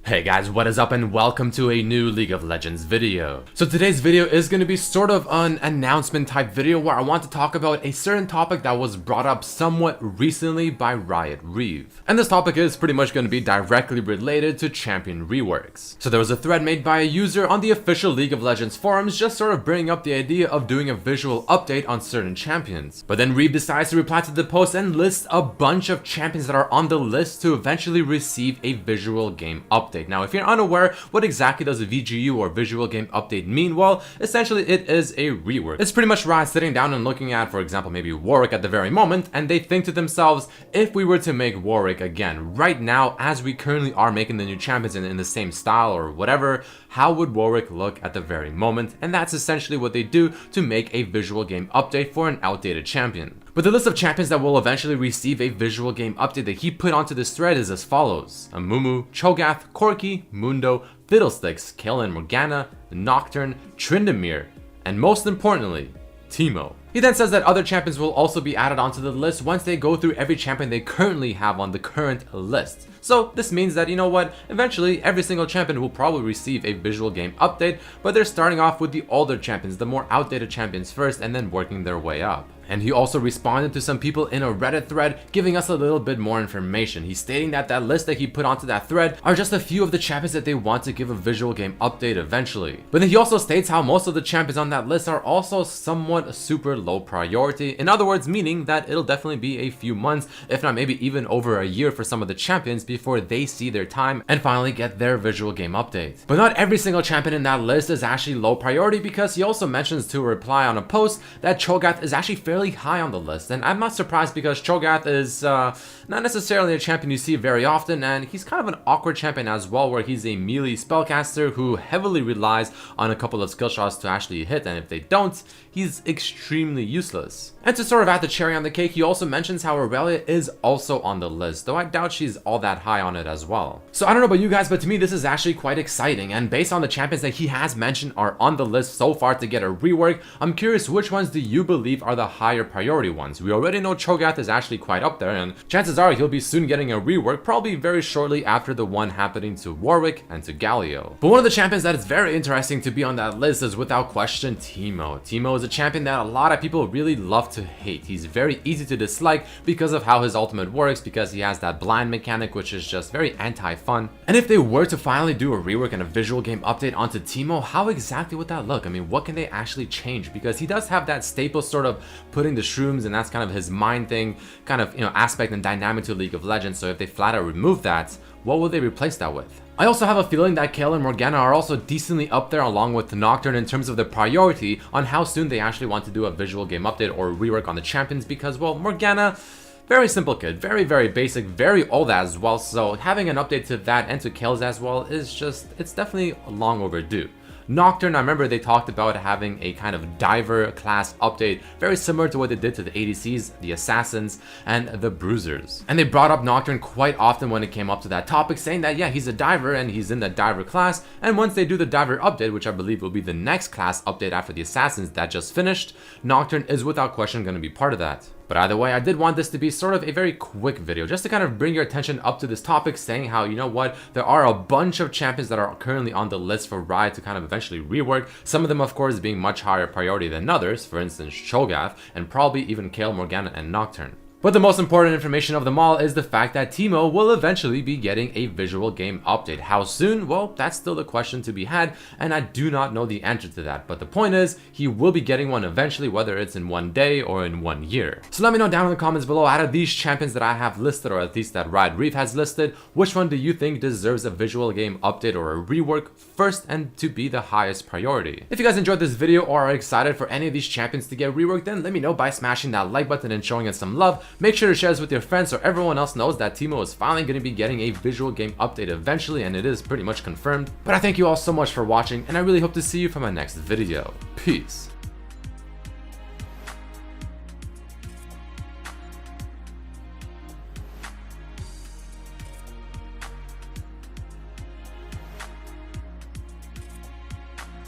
Hey guys, what is up and welcome to a new League of Legends video. So today's video is going to be sort of an announcement type video where I want to talk about a certain topic that was brought up somewhat recently by Riot Reeve. And this topic is pretty much going to be directly related to champion reworks. So there was a thread made by a user on the official League of Legends forums just sort of bringing up the idea of doing a visual update on certain champions. But then Reeve decides to reply to the post and list a bunch of champions that are on the list to eventually receive a visual game update. Now, if you're unaware, what exactly does a VGU or visual game update mean? Well, essentially it is a rework. It's pretty much Riot sitting down and looking at, for example, maybe Warwick at the very moment, and they think to themselves, if we were to make Warwick again, right now, as we currently are making the new champions in the same style or whatever, how would Warwick look at the very moment? And that's essentially what they do to make a visual game update for an outdated champion. But the list of champions that will eventually receive a visual game update that he put onto this thread is as follows: Amumu, Cho'Gath, Corki, Mundo, Fiddlesticks, Kayle & Morgana, Nocturne, Tryndamere, and most importantly, Teemo. He then says that other champions will also be added onto the list once they go through every champion they currently have on the current list. So this means that, you know what, eventually every single champion will probably receive a visual game update, but they're starting off with the older champions, the more outdated champions first, and then working their way up. And he also responded to some people in a Reddit thread giving us a little bit more information. He's stating that that list that he put onto that thread are just a few of the champions that they want to give a visual game update eventually. But then he also states how most of the champions on that list are also somewhat super low priority. In other words, meaning that it'll definitely be a few months, if not maybe even over a year for some of the champions before they see their time and finally get their visual game update. But not every single champion in that list is actually low priority, because he also mentions to a reply on a post that Cho'Gath is actually fairly high on the list, and I'm not surprised because Cho'Gath is not necessarily a champion you see very often, and he's kind of an awkward champion as well, where he's a melee spellcaster who heavily relies on a couple of skill shots to actually hit, and if they don't, he's extremely useless. And to sort of add the cherry on the cake, he also mentions how Aurelia is also on the list, though I doubt she's all that high on it as well. So I don't know about you guys, but to me this is actually quite exciting, and based on the champions that he has mentioned are on the list so far to get a rework, I'm curious, which ones do you believe are the higher priority ones? We already know Cho'Gath is actually quite up there, and chances are he'll be soon getting a rework, probably very shortly after the one happening to Warwick and to Galio. But one of the champions that is very interesting to be on that list is without question Teemo. Teemo is a champion that a lot of people really love to hate. He's very easy to dislike because of how his ultimate works, because he has that blind mechanic which is just very anti-fun. And if they were to finally do a rework and a visual game update onto Teemo, how exactly would that look? I mean, what can they actually change? Because he does have that staple sort of putting the shrooms, and that's kind of his mind thing, kind of, you know, aspect and dynamic to League of Legends. So if they flat out remove that, what will they replace that with? I also have a feeling that Kayle & Morgana are also decently up there along with Nocturne in terms of the priority on how soon they actually want to do a visual game update or rework on the champions, because, well, Morgana, very simple kid, very basic, very old as well, so having an update to that and to Kayle's as well is just, it's definitely long overdue. Nocturne, I remember they talked about having a kind of diver class update, very similar to what they did to the ADCs, the Assassins, and the Bruisers. And they brought up Nocturne quite often when it came up to that topic, saying that, yeah, he's a diver and he's in the diver class, and once they do the diver update, which I believe will be the next class update after the Assassins that just finished, Nocturne is without question going to be part of that. But either way, I did want this to be sort of a very quick video, just to kind of bring your attention up to this topic, saying how, you know what, there are a bunch of champions that are currently on the list for Riot to kind of eventually rework, some of them of course being much higher priority than others, for instance Cho'Gath, and probably even Kayle, Morgana, and Nocturne. But the most important information of them all is the fact that Teemo will eventually be getting a visual game update. How soon? Well, that's still the question to be had, and I do not know the answer to that. But the point is, he will be getting one eventually, whether it's in one day or in 1 year. So let me know down in the comments below, out of these champions that I have listed, or at least that Riot Reeve has listed, which one do you think deserves a visual game update or a rework first and to be the highest priority? If you guys enjoyed this video or are excited for any of these champions to get reworked, then let me know by smashing that like button and showing us some love. Make sure to share this with your friends so everyone else knows that Teemo is finally going to be getting a visual game update eventually, and it is pretty much confirmed. But I thank you all so much for watching, and I really hope to see you for my next video. Peace.